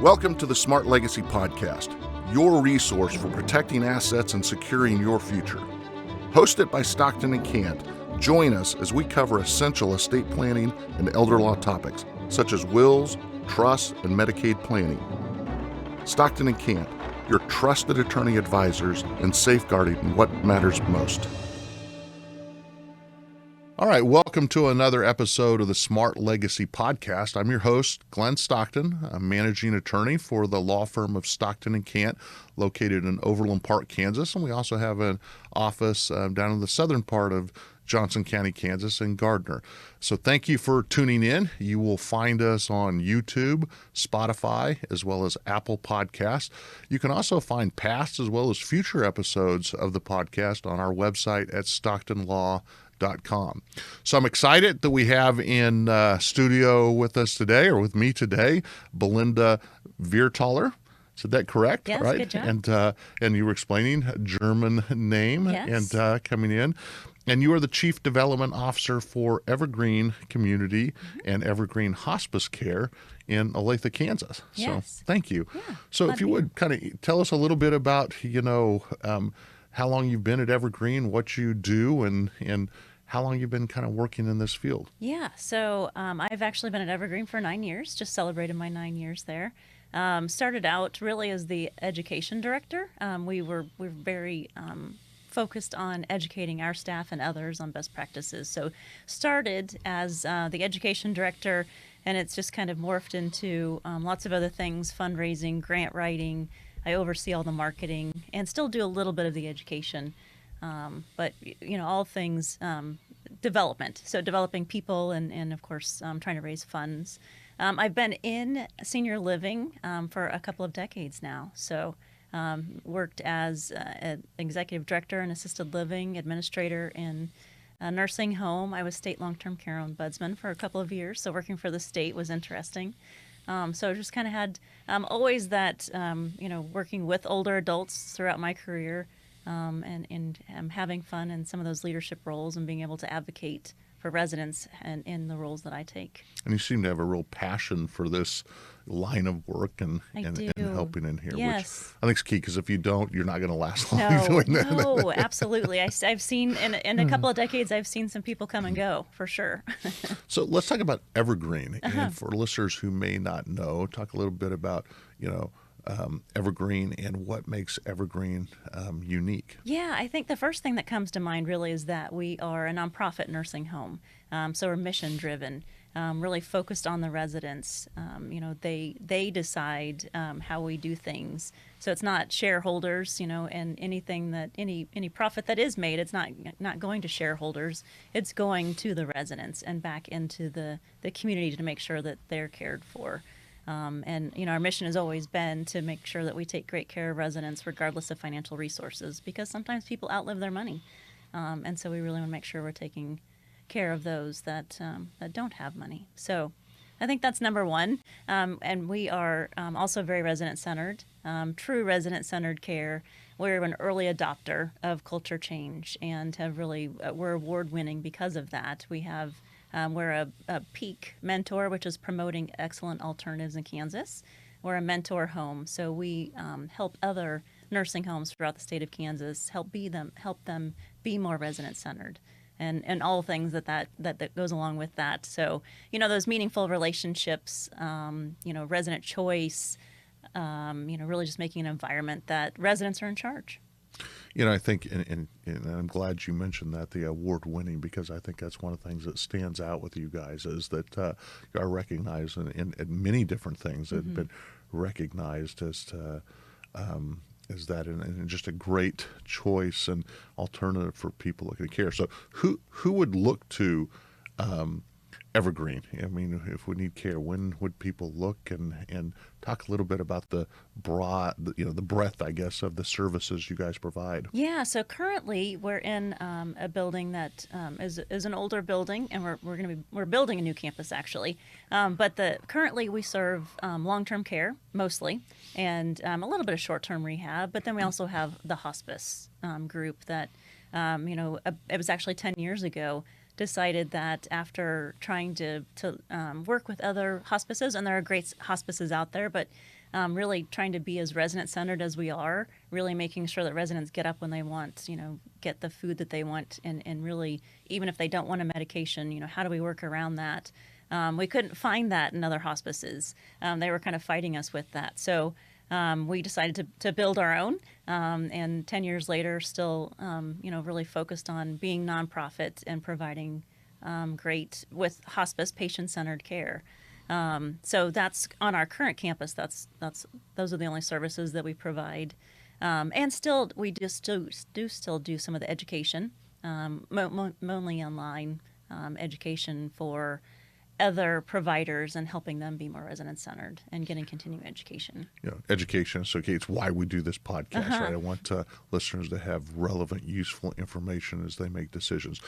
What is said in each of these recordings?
Welcome to the Smart Legacy Podcast, your resource for protecting assets and securing your future. Hosted by Stockton and Cant, join us as we cover essential estate planning and elder law topics, such as wills, trusts, and Medicaid planning. Stockton and Cant, your trusted attorney advisors in safeguarding what matters most. All right, welcome to another episode of the Smart Legacy Podcast. I'm your host, Glenn Stockton. I'm managing attorney for the law firm of Stockton and Cant, located in Overland Park, Kansas. And we also have an office down in the southern part of Johnson County, Kansas, in Gardner. So thank you for tuning in. You will find us on YouTube, Spotify, as well as Apple Podcasts. You can also find past as well as future episodes of the podcast on our website at stocktonlaw.com. So I'm excited that we have in studio with us today, or with me today, Belinda Vierthaler. Is that correct? Yes, right? Good job. And you were explaining a German name. Yes. And coming in. And you are the Chief Development Officer for Evergreen Community and Evergreen Hospice Care in Olathe, Kansas. Yes. So thank you. Yeah, so if you would kind of tell us a little bit about, how long you've been at Evergreen, what you do, and how long you've been kind of working in this field. Yeah, so I've actually been at Evergreen for 9 years, just celebrated my 9 years there. Started out really as the education director. We were very focused on educating our staff and others on best practices. So started as the education director, and it's just kind of morphed into lots of other things, fundraising, grant writing. I oversee all the marketing and still do a little bit of the education. But, all things development. So developing people and of course, trying to raise funds. I've been in senior living for a couple of decades now. So worked as an executive director in assisted living, administrator in a nursing home. I was state long-term care ombudsman for a couple of years. So working for the state was interesting. So just kind of had always that, working with older adults throughout my career. And having fun in some of those leadership roles and being able to advocate for residents and in the roles that I take. And you seem to have a real passion for this line of work and helping in here, yes. which I think is key, because if you don't, you're not going to last long doing that. No, absolutely. I've seen in a couple of decades, I've seen some people come and go for sure. So let's talk about Evergreen. And for listeners who may not know, talk a little bit about, Evergreen and what makes Evergreen unique. Yeah, I think the first thing that comes to mind really is that we are a nonprofit nursing home. So we're mission driven, really focused on the residents. They decide how we do things. So it's not shareholders, and anything that any profit that is made, it's not going to shareholders. It's going to the residents and back into the community to make sure that they're cared for. Our mission has always been to make sure that we take great care of residents regardless of financial resources, because sometimes people outlive their money. And so we really want to make sure we're taking care of those that don't have money. So I think that's number one. And we are also very resident-centered, true resident-centered care. We're an early adopter of culture change and we're award-winning because of that. We have we're a peak mentor, which is promoting excellent alternatives in Kansas. We're a mentor home, so we help other nursing homes throughout the state of Kansas help them be more resident-centered, and all things that goes along with that. So those meaningful relationships, resident choice, really just making an environment that residents are in charge. I think, and I'm glad you mentioned that, the award-winning, because I think that's one of the things that stands out with you guys is that you are recognized in many different things that have been recognized as that, and just a great choice and alternative for people looking to care. So who would look to Evergreen? I mean, if we need care, when would people look, and talk a little bit about the the breadth, I guess, of the services you guys provide? Yeah. So currently we're in a building that is an older building, and we're building a new campus actually. But currently we serve long-term care mostly, and a little bit of short-term rehab. But then we also have the hospice group that it was actually 10 years ago. Decided that after trying to work with other hospices, and there are great hospices out there, but really trying to be as resident-centered as we are, really making sure that residents get up when they want, get the food that they want, and really, even if they don't want a medication, how do we work around that? We couldn't find that in other hospices. They were kind of fighting us with that. So we decided to build our own, and 10 years later, still, really focused on being nonprofit and providing great with hospice patient-centered care. So that's on our current campus. Those are the only services that we provide, and still we just still do some of the education, mainly online education for other providers and helping them be more resident-centered and getting continuing education. Education. So, okay, it's why we do this podcast, right? I want listeners to have relevant, useful information as they make decisions.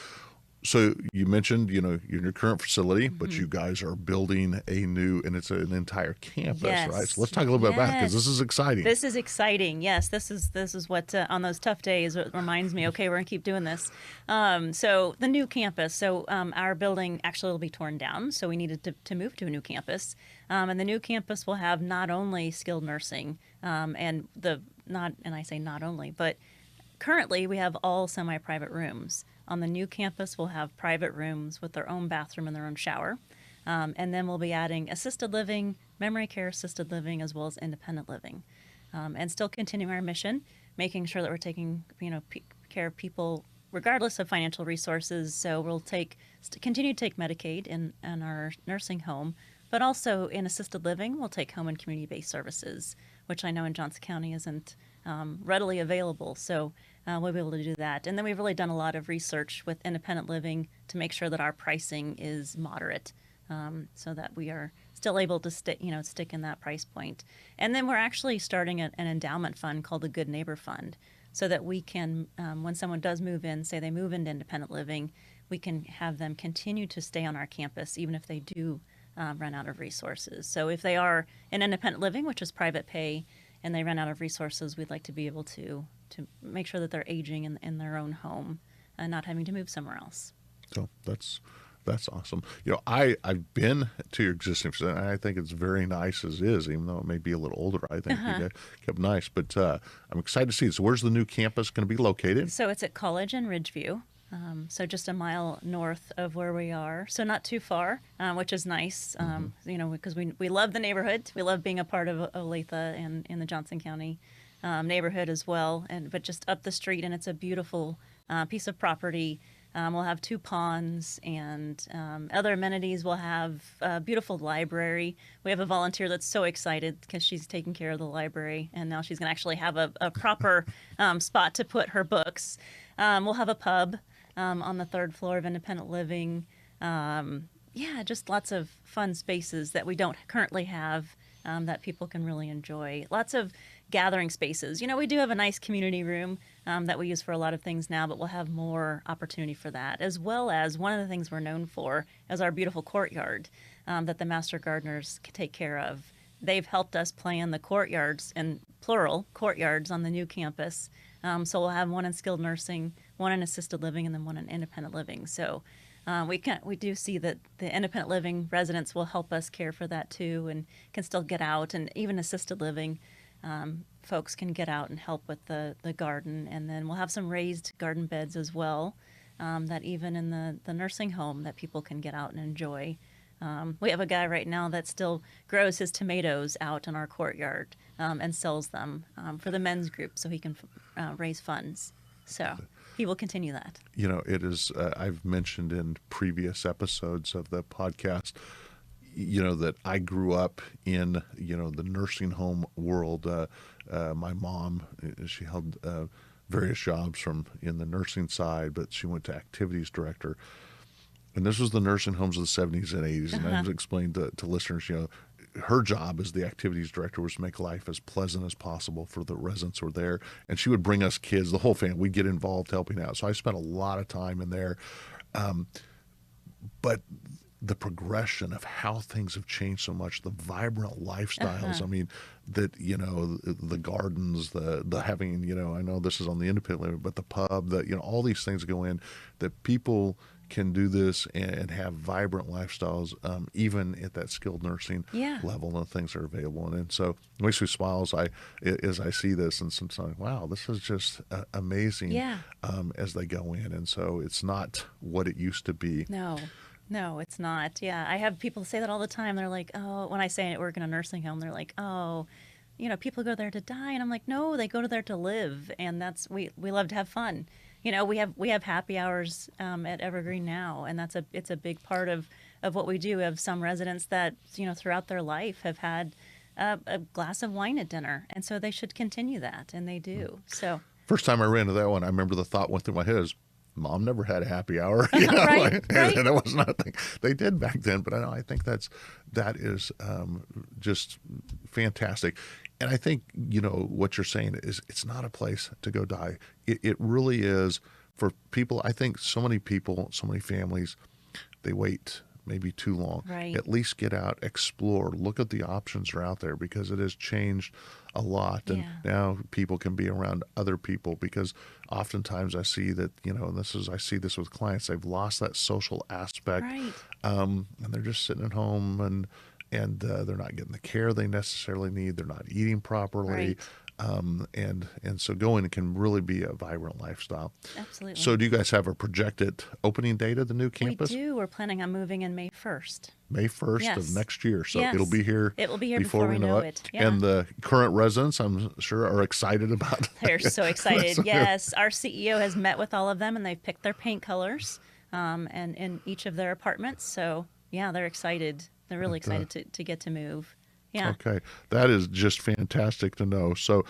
So you mentioned, you're in your current facility, but you guys are building a new, and it's an entire campus, right? So let's talk a little bit about it, because this is exciting. This is exciting. Yes, this is what on those tough days it reminds me. Okay, we're gonna keep doing this. So the new campus. So our building actually will be torn down. So we needed to move to a new campus, and the new campus will have not only skilled nursing, and I say not only, but currently we have all semi-private rooms. On the new campus, we'll have private rooms with their own bathroom and their own shower. And then we'll be adding assisted living, memory care assisted living, as well as independent living. And still continuing our mission, making sure that we're taking care of people regardless of financial resources. So we'll continue to take Medicaid in our nursing home, but also in assisted living, we'll take home and community-based services, which I know in Johnson County isn't readily available. So we'll be able to do that. And then we've really done a lot of research with independent living to make sure that our pricing is moderate, so that we are still able to stick in that price point. And then we're actually starting an endowment fund called the Good Neighbor Fund, so that we can, when someone does move in, say they move into independent living, we can have them continue to stay on our campus even if they do run out of resources. So if they are in independent living, which is private pay, and they run out of resources, we'd like to be able to make sure that they're aging in their own home and not having to move somewhere else. So that's awesome. I've been to your existing facility, and I think it's very nice as is, even though it may be a little older. I think you guys kept nice, but I'm excited to see it. So where's the new campus going to be located? So it's at College and Ridgeview. So just a mile north of where we are, so not too far, which is nice. Because we love the neighborhood. We love being a part of Olathe and in the Johnson County neighborhood as well. But just up the street, and it's a beautiful piece of property. We'll have 2 ponds and other amenities. We'll have a beautiful library. We have a volunteer that's so excited because she's taking care of the library, and now she's going to actually have a proper spot to put her books. We'll have a pub on the 3rd floor of independent living. Just lots of fun spaces that we don't currently have that people can really enjoy. Lots of gathering spaces. We do have a nice community room that we use for a lot of things now, but we'll have more opportunity for that, as well as one of the things we're known for is our beautiful courtyard that the master gardeners take care of. They've helped us plan the courtyards, and plural courtyards, on the new campus. So we'll have one in skilled nursing, one in assisted living, and then one in independent living. So we do see that the independent living residents will help us care for that too, and can still get out, and even assisted living folks can get out and help with the garden. And then we'll have some raised garden beds as well, that even in the nursing home that people can get out and enjoy. We have a guy right now that still grows his tomatoes out in our courtyard and sells them for the men's group so he can raise funds. So he will continue that. It is, I've mentioned in previous episodes of the podcast, that I grew up in, the nursing home world. My mom, she held various jobs in the nursing side, but she went to activities director. And this was the nursing homes of the 70s and 80s. And I explained to listeners, her job as the activities director was to make life as pleasant as possible for the residents who were there. And she would bring us kids, the whole family. We'd get involved helping out. So I spent a lot of time in there. But the progression of how things have changed so much, the vibrant lifestyles, I mean, that, the gardens, the having, I know this is on the independent living, but the pub, all these things go in that people can do this and have vibrant lifestyles, even at that skilled nursing Yeah. level and things are available. And so it makes me smile as I see this, and sometimes, wow, this is just amazing. Yeah. As they go in. And so it's not what it used to be. No, it's not. Yeah, I have people say that all the time. They're like, oh, when I say I work in a nursing home, they're like, oh, people go there to die, and I'm like, no, they go to there to live, and we love to have fun. We have happy hours at Evergreen now, and it's a big part of what we do. We have some residents that throughout their life have had a glass of wine at dinner, and so they should continue that, and they do. So First time I ran into that one, I remember the thought went through my head is, Mom never had a happy hour. Right, right. And it was nothing. They did back then, but I think that is just fantastic. And I think, what you're saying is it's not a place to go die. It really is for people. I think so many people, so many families, they wait maybe too long. Right. At least get out, explore, look at the options are out there, because it has changed a lot. And now people can be around other people, because oftentimes I see that, and I see this with clients, they've lost that social aspect. Right. And they're just sitting at home and they're not getting the care they necessarily need. They're not eating properly. Right. And so going can really be a vibrant lifestyle. Absolutely. So do you guys have a projected opening date of the new campus? We do. We're planning on moving in May 1st. May 1st Yes. of next year. So Yes. it'll be here. It will be here before we know it. Yeah. And the current residents, I'm sure, are excited about it. They're so excited. Yes. Our CEO has met with all of them, and they've picked their paint colors and in each of their apartments. So, yeah, they're excited. They're really excited to get to move. Yeah. Okay. That is just fantastic to know. So,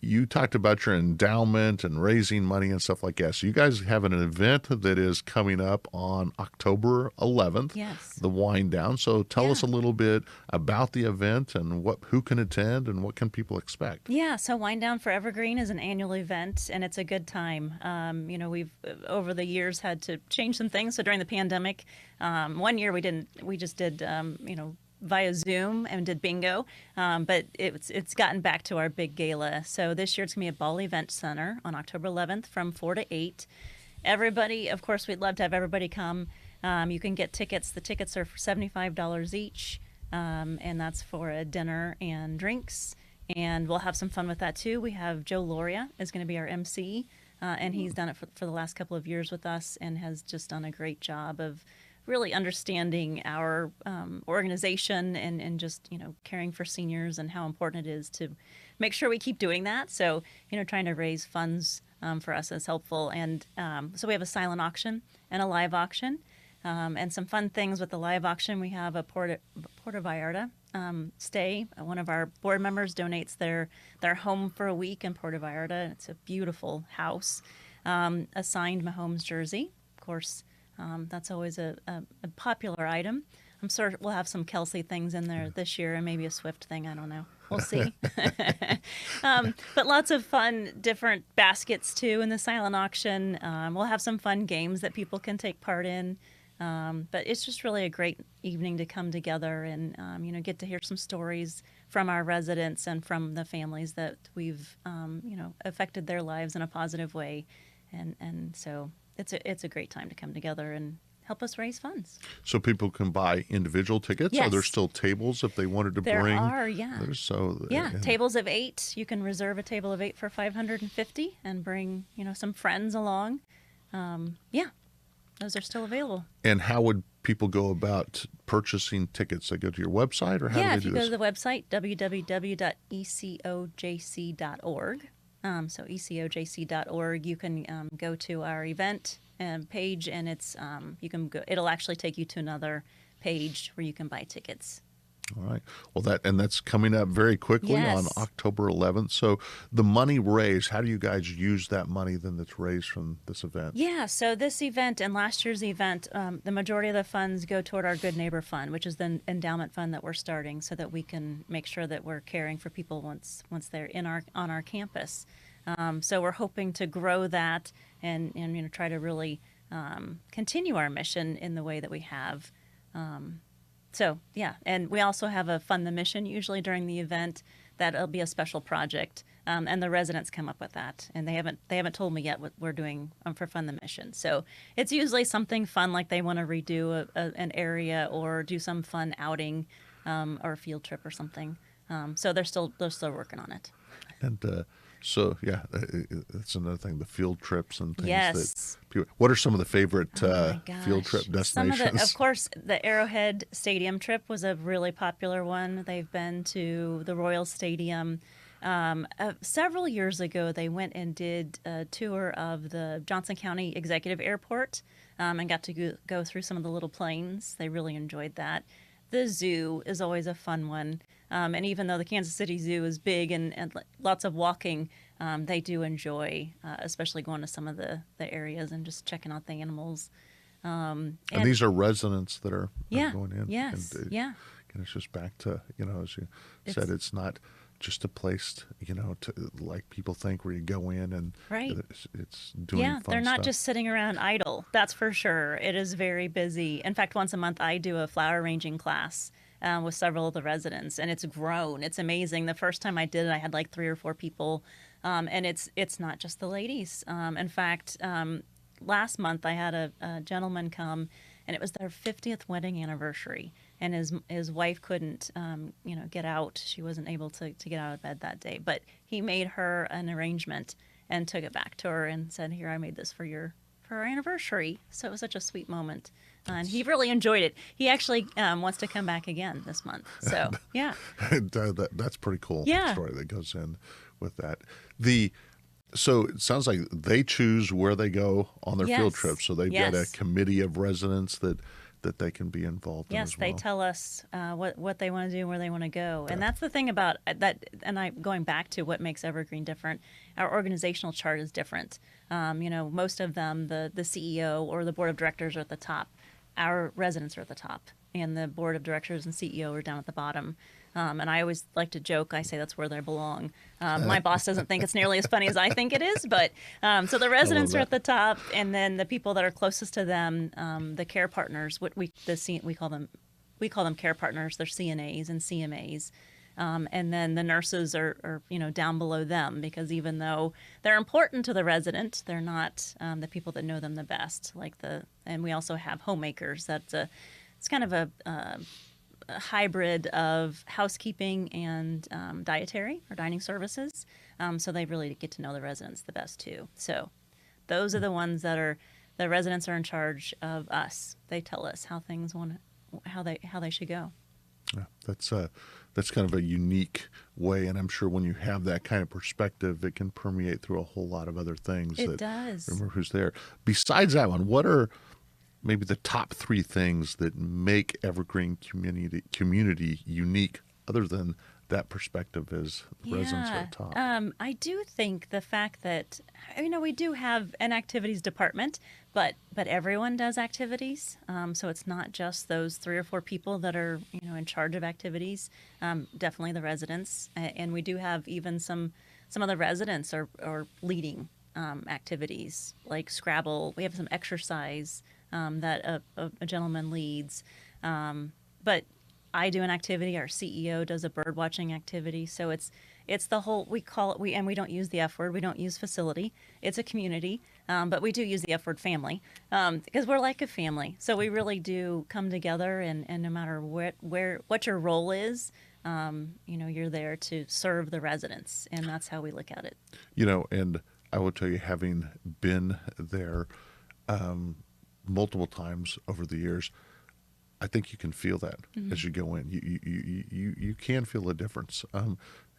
you talked about your endowment and raising money and stuff like that. So you guys have an event that is coming up on October 11th. Yes. The wind down. So tell us a little bit about the event and who can attend and what can people expect. Yeah, so Wind Down for Evergreen is an annual event, and it's a good time. We've over the years had to change some things. So during the pandemic, one year we just did via Zoom and did bingo, but it's gotten back to our big gala. So this year it's going to be at Ball Event Center on October 11th from 4 to 8. Everybody, of course, we'd love to have everybody come. You can get tickets. The tickets are for $75 each, and that's for a dinner and drinks. And we'll have some fun with that too. We have Joe Loria is going to be our MC, and he's done it for the last couple of years with us and has just done a great job of really understanding our organization and just, caring for seniors and how important it is to make sure we keep doing that. So, trying to raise funds for us is helpful. And so we have a silent auction and a live auction. And some fun things with the live auction. We have a Puerto Vallarta stay. One of our board members donates their home for a week in Puerto Vallarta. It's a beautiful house. A signed Mahomes jersey, of course. That's always a popular item. I'm sure we'll have some Kelsey things in there this year and maybe a Swift thing. I don't know. We'll see. But lots of fun, different baskets too in the silent auction. We'll have some fun games that people can take part in. But it's just really a great evening to come together and, get to hear some stories from our residents and from the families that we've, affected their lives in a positive way. And so it's a great time to come together and help us raise funds. So people can buy individual tickets? Yes. Are there still tables if they wanted to there bring? There are, yeah. Tables of 8. You can reserve a table of 8 for $550 and bring, some friends along. Those are still available. And how would people go about purchasing tickets? They go to your website, or how do they do this? Yeah, if you go to the website, www.ecojc.org. So ecojc.org, you can go to our event page, and it's you can go. It'll actually take you to another page where you can buy tickets. All right. Well, that's coming up very quickly on October 11th. So the money raised, how do you guys use that money then that's raised from this event? Yeah. So this event and last year's event, the majority of the funds go toward our Good Neighbor Fund, which is the endowment fund that we're starting, so that we can make sure that we're caring for people once they're on our campus. So we're hoping to grow that and try to really continue our mission in the way that we have. So, yeah, and we also have a Fund the Mission usually during the event. That'll be a special project and the residents come up with that, and they haven't told me yet what we're doing for Fund the Mission. So it's usually something fun, like they want to redo an area or do some fun outing, or a field trip or something. So they're still working on it. And so, yeah, that's another thing, the field trips and things Yes. that people, what are some of the favorite Oh my field trip gosh. Some destinations? of course, the Arrowhead Stadium trip was a really popular one. They've been to the Royal Stadium. Several years ago, they went and did a tour of the Johnson County Executive Airport, and got to go through some of the little planes. They really enjoyed that. The zoo is always a fun one. And even though the Kansas City Zoo is big and lots of walking, they do enjoy, especially going to some of the areas and just checking out the animals. And these are residents that are Yeah, going in. yes, And, yeah. and it's just back to, as you It's- said, it's not just a place, to like people think where you go in and Right. it's doing Yeah, fun they're not stuff. just sitting around idle. That's for sure. It is very busy. In fact, once a month I do a flower arranging class with several of the residents, and it's grown. It's amazing. The first time I did it, I had like 3 or 4 people, and it's not just the ladies. In fact, last month I had a gentleman come, and it was their 50th wedding anniversary, and his wife couldn't get out. She wasn't able to get out of bed that day, but he made her an arrangement and took it back to her and said, "Here, I made this for our anniversary." So it was such a sweet moment, and he really enjoyed it. He actually wants to come back again this month. So yeah. That's pretty cool. Yeah. Story that goes in with that. So it sounds like they choose where they go on their field Yes. trips. So they've got a Yes. committee of residents that they can be involved in Yes, as well. they tell us what they want to do and where they want to go, and that's the thing about that. And going back to what makes Evergreen different, our organizational chart is different. Most of them, the CEO or the board of directors are at the top. Our residents are at the top, and the board of directors and CEO are down at the bottom. And I always like to joke. I say that's where they belong. My boss doesn't think it's nearly as funny as I think it is, but so the residents are at the top, and then the people that are closest to them, the care partners, we call them care partners. They're CNAs and CMAs. And then the nurses are down below them, because even though they're important to the resident, they're not the people that know them the best. And we also have homemakers. It's kind of a hybrid of housekeeping and dietary or dining services. So they really get to know the residents the best too. So those are the ones the residents are in charge of us. They tell us how they should go. Yeah, that's kind of a unique way, and I'm sure when you have that kind of perspective, it can permeate through a whole lot of other things. It does. Remember who's there. Besides that one, what are maybe the top 3 things that make Evergreen community unique, other than that perspective as the residents are at top? I do think the fact that we do have an activities department, but everyone does activities. So it's not just those 3 or 4 people that are in charge of activities. Definitely the residents, and we do have even some of the residents are leading activities like Scrabble. We have some exercise that a gentleman leads, but I do an activity. Our CEO does a bird watching activity. So it's the whole, we call it, and we don't use the F word. We don't use facility. It's a community, but we do use the F word, family, because we're like a family. So we really do come together, and no matter what your role is, you're there to serve the residents, and that's how we look at it. And I will tell you, having been there multiple times over the years, I think you can feel that as you go in. You can feel a difference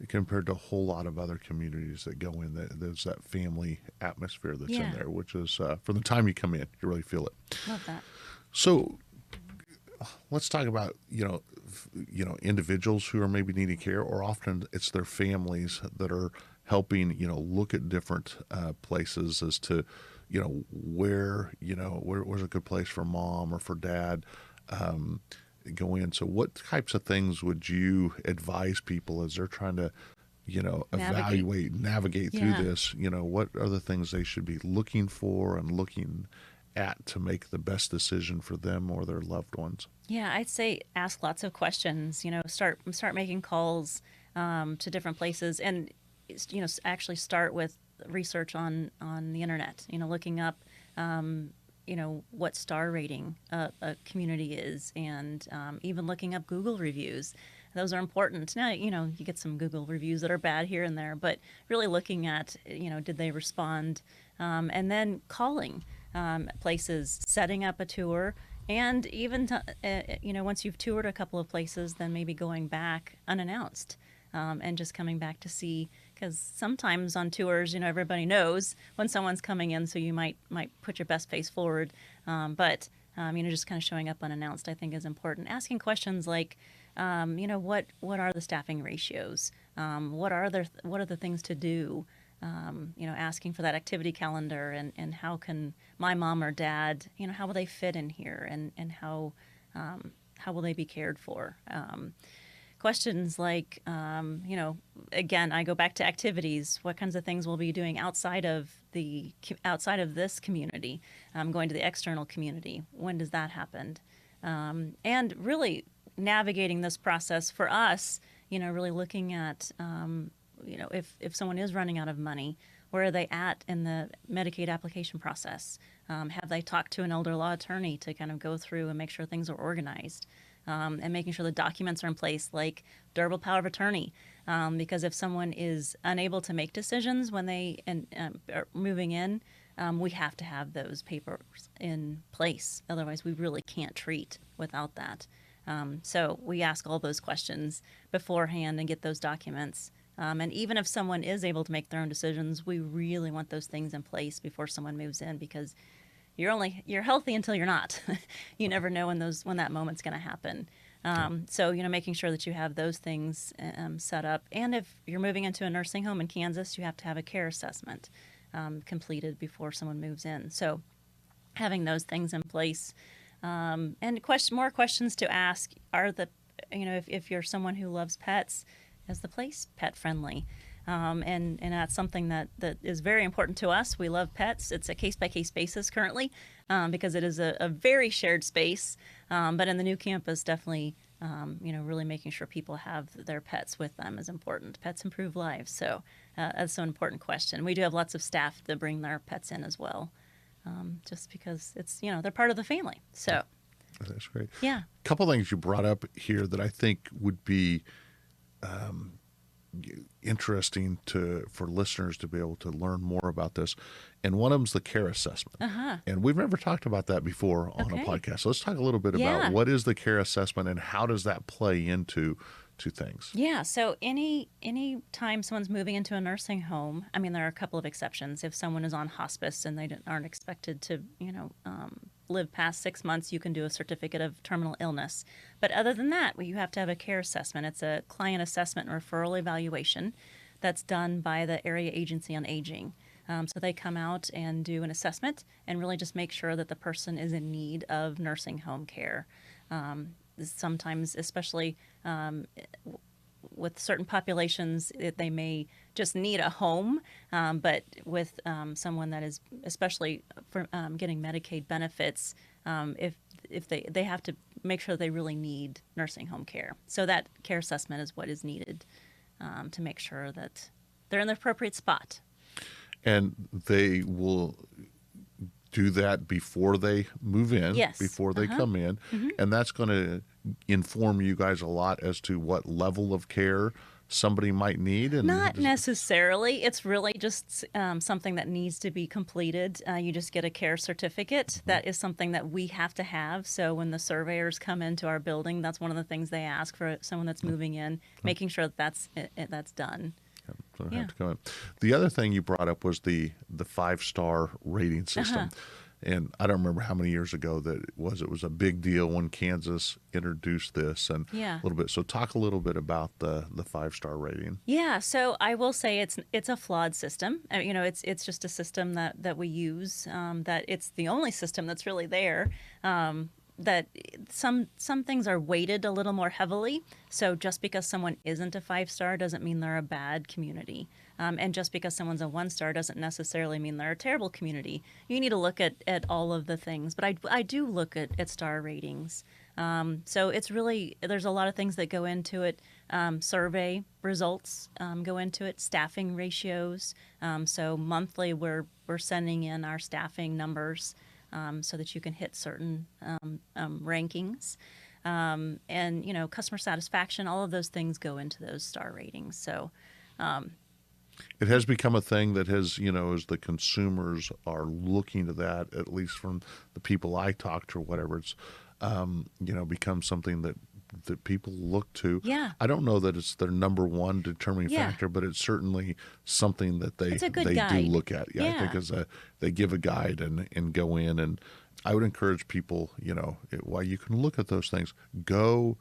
compared to a whole lot of other communities that go in. There's that family atmosphere that's in there, which is from the time you come in, you really feel it. Love that. So let's talk about individuals who are maybe needing care, or often it's their families that are helping look at different places as to where's a good place for mom or for dad. Go in. So what types of things would you advise people as they're trying to, navigate through this? What are the things they should be looking for and looking at to make the best decision for them or their loved ones? Yeah, I'd say ask lots of questions. Start making calls to different places, and actually start with research on the internet. Looking up, what star rating a community is, and even looking up Google reviews. Those are important. Now, you get some Google reviews that are bad here and there, but really looking at, did they respond? And then calling places, setting up a tour, and even, once you've toured a couple of places, then maybe going back unannounced and just coming back to see, because sometimes on tours, everybody knows when someone's coming in, so you might put your best face forward. But just kind of showing up unannounced, I think, is important. Asking questions like, what are the staffing ratios? What are the things to do? Asking for that activity calendar, and how can my mom or dad, how will they fit in here, and how will they be cared for? Questions like, again, I go back to activities. What kinds of things we'll be doing outside of this community? Going to the external community. When does that happen? And really navigating this process for us, really looking at, if someone is running out of money, where are they at in the Medicaid application process? Have they talked to an elder law attorney to kind of go through and make sure things are organized? And making sure the documents are in place, like durable power of attorney. Because if someone is unable to make decisions when they are moving in, we have to have those papers in place. Otherwise, we really can't treat without that. So we ask all those questions beforehand and get those documents. And even if someone is able to make their own decisions, we really want those things in place before someone moves in, because you're healthy until you're not. You never know when that moment's going to happen. So making sure that you have those things set up. And if you're moving into a nursing home in Kansas, you have to have a care assessment completed before someone moves in. So having those things in place, and more questions to ask are if you're someone who loves pets, is the place pet friendly? And that's something that is very important to us. We love pets. It's a case-by-case basis currently, because it is a very shared space. But in the new campus, definitely, really making sure people have their pets with them is important. Pets improve lives. So that's an important question. We do have lots of staff that bring their pets in as well, just because it's, they're part of the family. So that's great. Yeah. A couple things you brought up here that I think would be interesting for listeners to be able to learn more about this, and one of them's the care assessment. And we've never talked about that before on a podcast, so let's talk a little bit about what is the care assessment and how does that play into things. So any time someone's moving into a nursing home, there are a couple of exceptions. If someone is on hospice and they aren't expected to live past 6 months, you can do a certificate of terminal illness. But other than that, you have to have a care assessment. It's a client assessment and referral evaluation that's done by the Area Agency on Aging. So they come out and do an assessment and really just make sure that the person is in need of nursing home care. Sometimes, especially with certain populations, they may just need a home, but with someone that is, especially for getting Medicaid benefits, if they have to make sure they really need nursing home care. So that care assessment is what is needed to make sure that they're in the appropriate spot. And they will do that before they move in, before they come in. And that's going to inform you guys a lot as to what level of care somebody might need. And not necessarily. It's really just something that needs to be completed. You just get a care certificate. That is something that we have to have. So when the surveyors come into our building, that's one of the things they ask for someone that's moving in, making sure that's done. So have to come in. The other thing you brought up was the 5-star rating system. And I don't remember how many years ago that it was. It was a big deal when Kansas introduced this, and a little bit. So talk a little bit about the 5-star rating. Yeah. So I will say it's a flawed system. It's just a system that we use. That it's the only system that's really there. That some things are weighted a little more heavily. So just because someone isn't a 5-star doesn't mean they're a bad community. And just because someone's a 1-star doesn't necessarily mean they're a terrible community. You need to look at all of the things. But I do look at star ratings. So it's really, there's a lot of things that go into it. Survey results go into it, staffing ratios. So monthly, we're sending in our staffing numbers so that you can hit certain rankings. And customer satisfaction, all of those things go into those star ratings. So it has become a thing that has, as the consumers are looking to that, at least from the people I talk to or whatever, it's, become something that people look to. Yeah. I don't know that it's their number one determining Yeah. factor, but it's certainly something that It's a good do guide. look at. Yeah, I think they give a guide and go in, and I would encourage people, while you can look at those things, go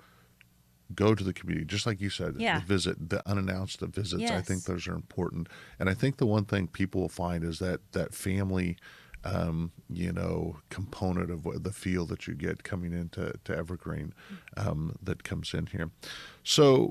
to the community, just like you said. Yeah. Visit the unannounced visits. I think Yes. those are important, and I think the one thing people will find is that family, component of the feel that you get coming into Evergreen, that comes in here. So,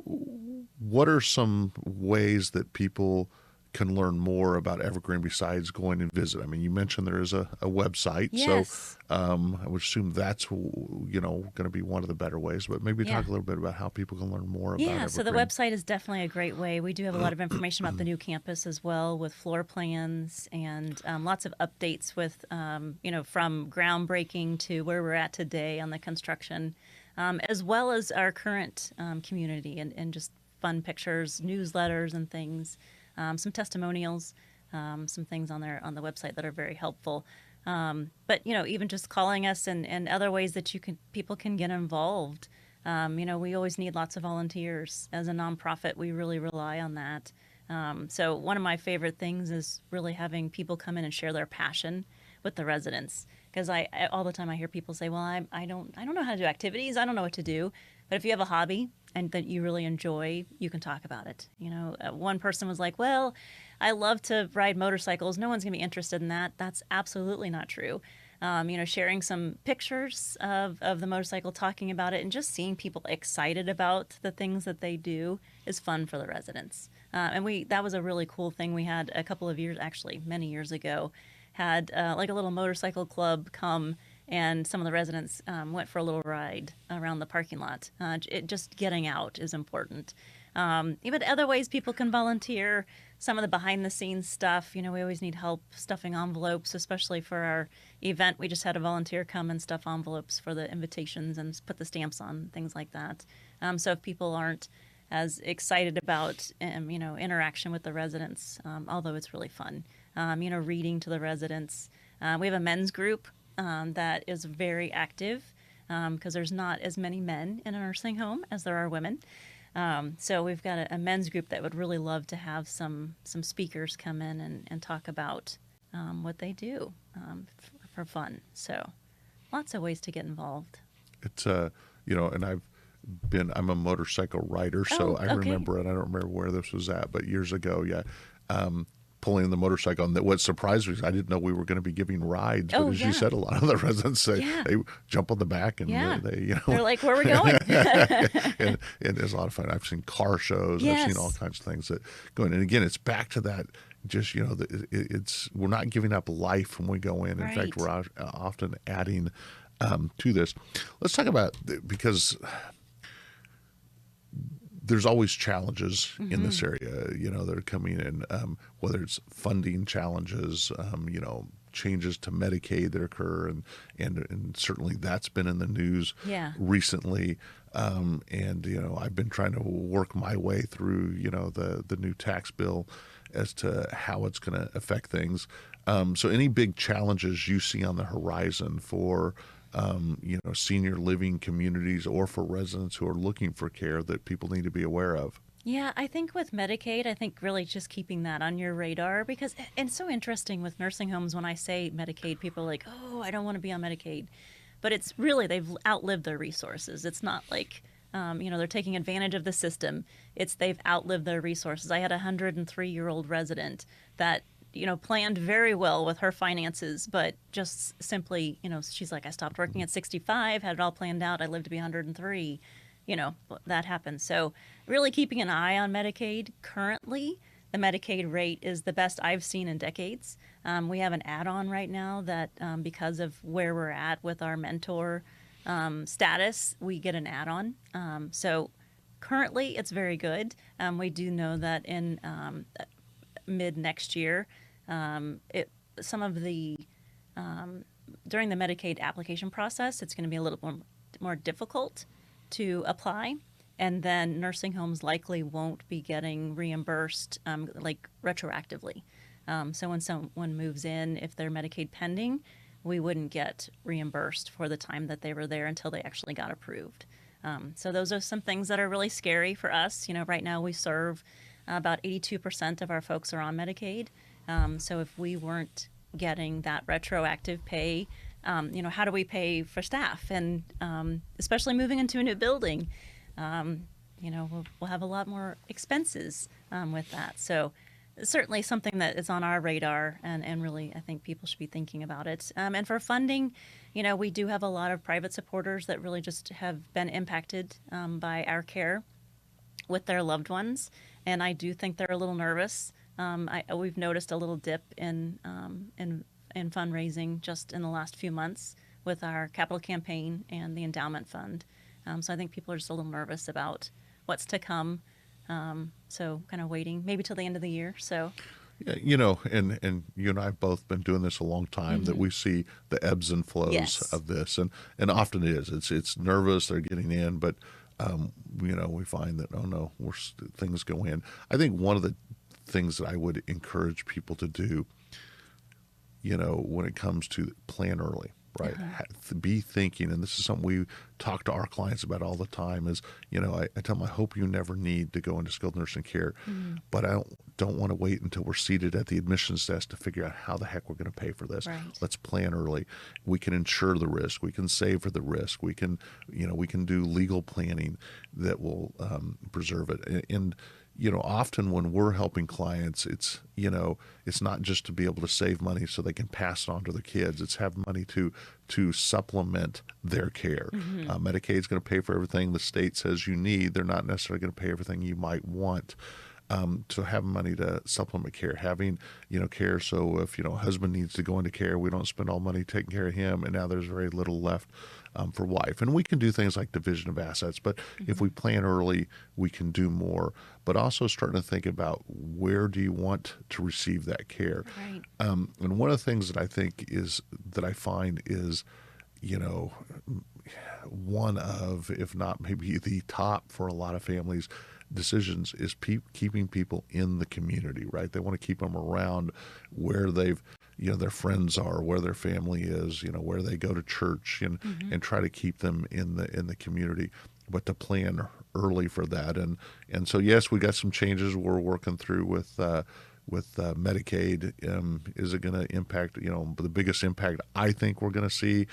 what are some ways that people can learn more about Evergreen besides going and visit? I mean, you mentioned there is a website, Yes. so I would assume that's going to be one of the better ways. But maybe talk a little bit about how people can learn more about Evergreen. So the website is definitely a great way. We do have a lot of information about the new campus as well, with floor plans and lots of updates with, from groundbreaking to where we're at today on the construction, as well as our current community and just fun pictures, newsletters and things. Some testimonials, some things on the website that are very helpful. But even just calling us and other ways that people can get involved. We always need lots of volunteers. As a nonprofit, we really rely on that. So one of my favorite things is really having people come in and share their passion with the residents. Because I all the time I hear people say, "Well, I don't know how to do activities. I don't know what to do." But if you have a hobby and that you really enjoy, you can talk about it. One person was like, "Well, I love to ride motorcycles. No one's going to be interested in that." That's absolutely not true. Sharing some pictures of the motorcycle, talking about it, and just seeing people excited about the things that they do is fun for the residents. And that was a really cool thing we had a couple of years, actually many years ago, had like a little motorcycle club come, and some of the residents went for a little ride around the parking lot. Just getting out is important. Even other ways people can volunteer, some of the behind the scenes stuff. We always need help stuffing envelopes, especially for our event. We just had a volunteer come and stuff envelopes for the invitations and put the stamps on, things like that. So if people aren't as excited about, interaction with the residents, although it's really fun, reading to the residents. We have a men's group that is very active because there's not as many men in a nursing home as there are women. So we've got a men's group that would really love to have some speakers come in and talk about what they do for fun. So lots of ways to get involved. It's and I'm a motorcycle rider, so I remember it. I don't remember where this was at, but years ago, pulling the motorcycle. And what surprised me is I didn't know we were going to be giving rides. But as you said, a lot of the residents say they jump on the back and they they're like, "Where are we going?" and it's a lot of fun. I've seen car shows. I've seen all kinds of things that go in. And again, it's back to that. Just we're not giving up life when we go in. In fact, we're often adding to this. Let's talk about, because there's always challenges in this area, that are coming in, whether it's funding challenges, changes to Medicaid that occur, and certainly that's been in the news recently. And I've been trying to work my way through, the new tax bill as to how it's going to affect things. So any big challenges you see on the horizon for senior living communities or for residents who are looking for care that people need to be aware of? Yeah, I think with Medicaid, really just keeping that on your radar, because it's so interesting with nursing homes. When I say Medicaid, people are like, "Oh, I don't want to be on Medicaid." But it's really, they've outlived their resources. It's not like, they're taking advantage of the system. They've outlived their resources. I had a 103-year-old resident that planned very well with her finances, but just simply, she's like, "I stopped working at 65, had it all planned out. I lived to be 103. That happened." So really keeping an eye on Medicaid. Currently, the Medicaid rate is the best I've seen in decades. We have an add-on right now that because of where we're at with our mentor status, we get an add-on. So Currently, it's very good. We do know that in mid next year, some of the during the Medicaid application process, it's going to be a little more difficult to apply. And then nursing homes likely won't be getting reimbursed like retroactively. So when someone moves in, if they're Medicaid pending, we wouldn't get reimbursed for the time that they were there until they actually got approved. So those are some things that are really scary for us. Right now we serve about 82% of our folks are on Medicaid. So if we weren't getting that retroactive pay, how do we pay for staff? And especially moving into a new building, we'll have a lot more expenses with that. So certainly something that is on our radar, and really I think people should be thinking about it. And for funding, we do have a lot of private supporters that really just have been impacted by our care with their loved ones. And I do think they're a little nervous. We've noticed a little dip in fundraising just in the last few months with our capital campaign and the endowment fund. So I think people are just a little nervous about what's to come. So kind of waiting maybe till the end of the year. So Yeah, and you and I have both been doing this a long time, that we see the ebbs and flows Yes. of this, and often it is. It's nervous. They're getting in, but we find that things go in. I think one of the things that I would encourage people to do, when it comes to plan early, right? Be thinking, and this is something we talk to our clients about all the time, is, I tell them, I hope you never need to go into skilled nursing care, but I don't want to wait until we're seated at the admissions desk to figure out how the heck we're going to pay for this. Right. Let's plan early. We can insure the risk. We can save for the risk. We can do legal planning that will preserve it. And often when we're helping clients, it's not just to be able to save money so they can pass it on to their kids. It's have money to supplement their care. Medicaid's going to pay for everything the state says you need. They're not necessarily going to pay everything you might want. To have money to supplement care, having care, so if a husband needs to go into care, we don't spend all money taking care of him, and now there's very little left for wife. And we can do things like division of assets, but if we plan early, we can do more. But also starting to think about, where do you want to receive that care? Right. And one of the things that I find is, one of, if not maybe the top for a lot of families, decisions is keeping people in the community, right? They want to keep them around where their friends are, where their family is, where they go to church, and try to keep them in the community, but to plan early for that. And so, yes, we got some changes we're working through with Medicaid. Is it going to impact, the biggest impact I think we're going to see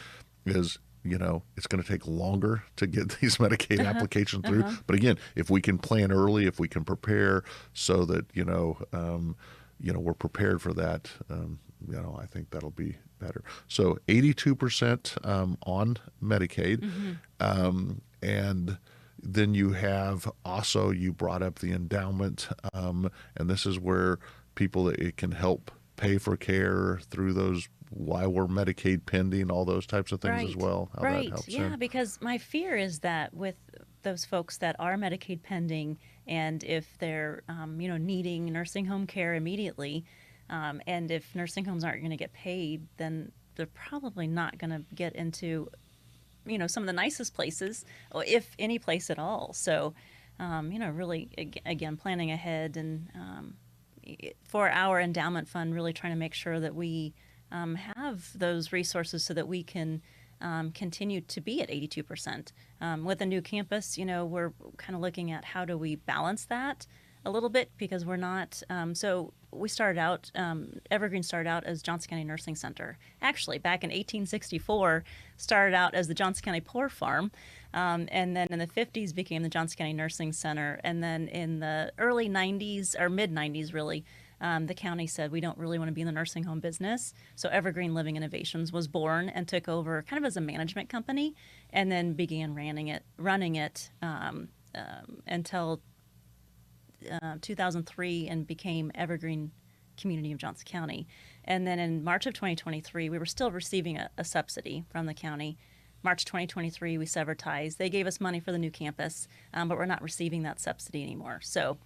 is, it's going to take longer to get these Medicaid applications through. But again, if we can plan early, if we can prepare so that, we're prepared for that, I think that'll be better. So 82% on Medicaid. And then you have also, you brought up the endowment, and this is where it can help pay for care through those, while we're Medicaid pending, all those types of things as well. How that helps Yeah, in. because my fear is that with those folks that are Medicaid pending, and if they're needing nursing home care immediately, and if nursing homes aren't going to get paid, then they're probably not going to get into some of the nicest places, or if any place at all. So really, again, planning ahead, and for our endowment fund, really trying to make sure that we have those resources so that we can continue to be at 82%. With a new campus, we're kind of looking at how do we balance that a little bit, because we're not, so we started out, Evergreen started out as Johnson County Nursing Center. Actually, back in 1864, started out as the Johnson County Poor Farm, and then in the 50s became the Johnson County Nursing Center. And then in the early 90s, or mid 90s really, the county said, we don't really want to be in the nursing home business. So Evergreen Living Innovations was born and took over kind of as a management company, and then began running it until 2003, and became Evergreen Community of Johnson County. And then in March of 2023, we were still receiving a subsidy from the county, March 2023, we severed ties. They gave us money for the new campus, but we're not receiving that subsidy anymore. So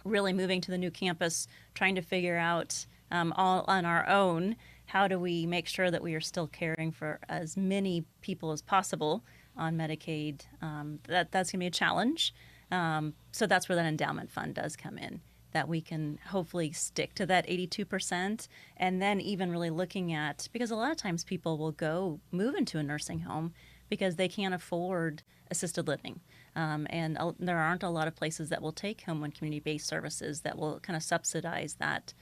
really moving to the new campus, trying to figure out all on our own, how do we make sure that we are still caring for as many people as possible on Medicaid? That's going to be a challenge. So that's where that endowment fund does come in, that we can hopefully stick to that 82%. And then even really looking at, because a lot of times people will go move into a nursing home because they can't afford assisted living. And there aren't a lot of places that will take home and community-based services that will kind of subsidize that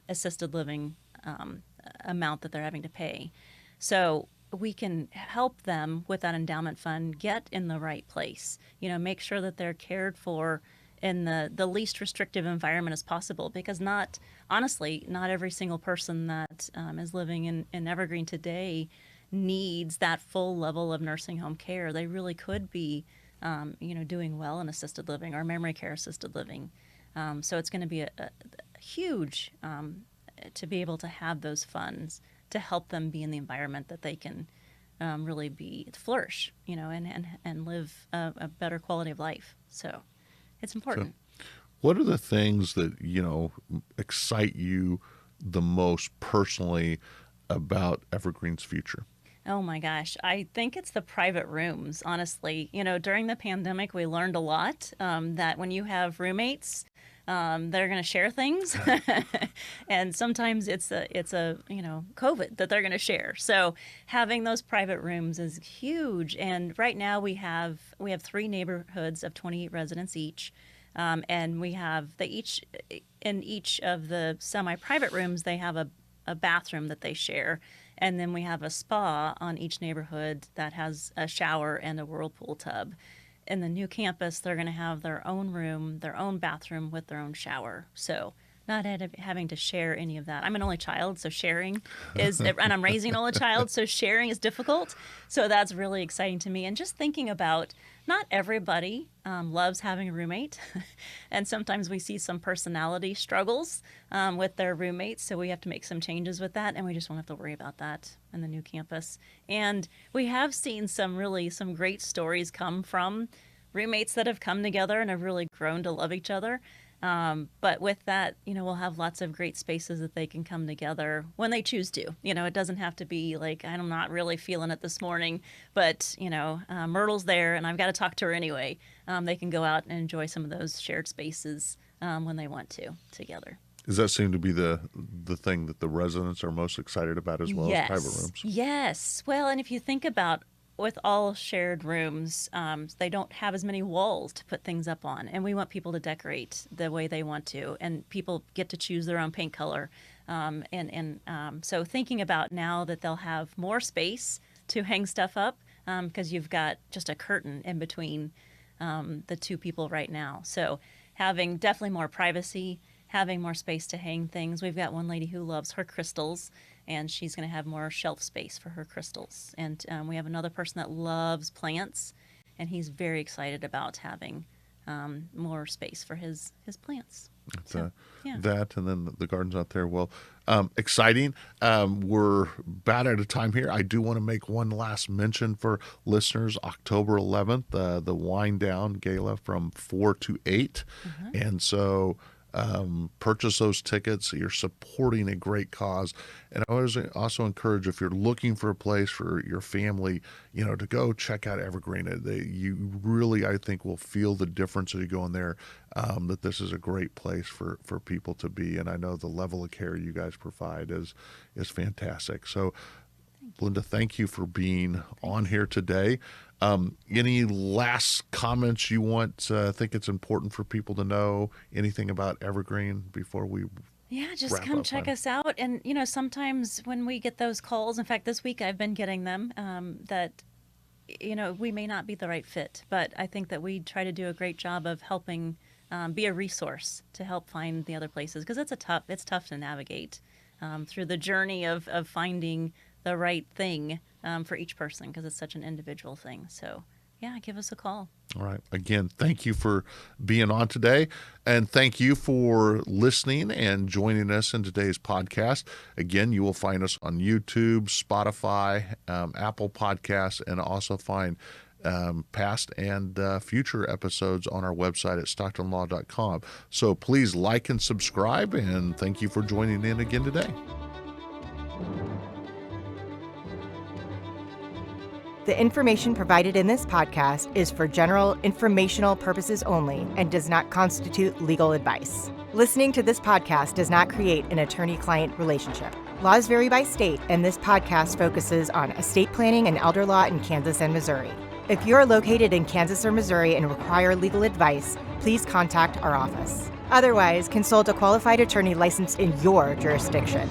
assisted living amount that they're having to pay. So we can help them with that endowment fund get in the right place, make sure that they're cared for in the least restrictive environment as possible, because honestly, not every single person that is living in Evergreen today needs that full level of nursing home care. They really could be, doing well in assisted living or memory care assisted living. So it's going to be a huge to be able to have those funds to help them be in the environment that they can really flourish, and live a better quality of life. So it's important. So what are the things that, excite you the most personally about Evergreen's future? Oh my gosh. I think it's the private rooms, honestly. During the pandemic, we learned a lot that when you have roommates, they're going to share things. And sometimes it's a COVID that they're going to share. So having those private rooms is huge. And right now we have 3 neighborhoods of 28 residents each. And we have in each of the semi-private rooms, they have a bathroom that they share. And then we have a spa on each neighborhood that has a shower and a whirlpool tub. In the new campus, they're going to have their own room, their own bathroom with their own shower. So not having to share any of that. I'm an only child, so sharing is, and I'm raising an only child, so sharing is difficult. So that's really exciting to me. And just thinking about, not everybody loves having a roommate. And sometimes we see some personality struggles with their roommates. So we have to make some changes with that. And we just won't have to worry about that in the new campus. And we have seen some great stories come from roommates that have come together and have really grown to love each other. But with that, we'll have lots of great spaces that they can come together when they choose to. It doesn't have to be like, I'm not really feeling it this morning, but, Myrtle's there and I've got to talk to her anyway. They can go out and enjoy some of those shared spaces when they want to together. Does that seem to be the thing that the residents are most excited about as well as private rooms? Yes. Well, and if you think about with all shared rooms, they don't have as many walls to put things up on. And we want people to decorate the way they want to. And people get to choose their own paint color. So thinking about now that they'll have more space to hang stuff up, because you've got just a curtain in between the 2 people right now. So having definitely more privacy, having more space to hang things. We've got one lady who loves her crystals, and she's going to have more shelf space for her crystals. And we have another person that loves plants, and he's very excited about having more space for his plants. That and then the gardens out there. Well, exciting. We're about out of time here. I do want to make one last mention for listeners. October 11th, the Wind Down Gala from 4 to 8. And so purchase those tickets. You're supporting a great cause. And I always also encourage, if you're looking for a place for your family, to go check out Evergreen. You really, I think, will feel the difference as you go in there, that this is a great place for people to be. And I know the level of care you guys provide is fantastic. So Belinda, thank you for being on here today. Any last comments you want? Think it's important for people to know anything about Evergreen before we just come check us out. And, sometimes when we get those calls, in fact, this week I've been getting them, that, we may not be the right fit. But I think that we try to do a great job of helping be a resource to help find the other places. Because it's tough to navigate through the journey of finding the right thing for each person, because it's such an individual thing. So yeah, give us a call. All right. Again, thank you for being on today. And thank you for listening and joining us in today's podcast. Again, you will find us on YouTube, Spotify, Apple Podcasts, and also find past and future episodes on our website at stocktonlaw.com. So please like and subscribe, and thank you for joining in again today. The information provided in this podcast is for general informational purposes only and does not constitute legal advice. Listening to this podcast does not create an attorney-client relationship. Laws vary by state, and this podcast focuses on estate planning and elder law in Kansas and Missouri. If you are located in Kansas or Missouri and require legal advice, please contact our office. Otherwise, consult a qualified attorney licensed in your jurisdiction.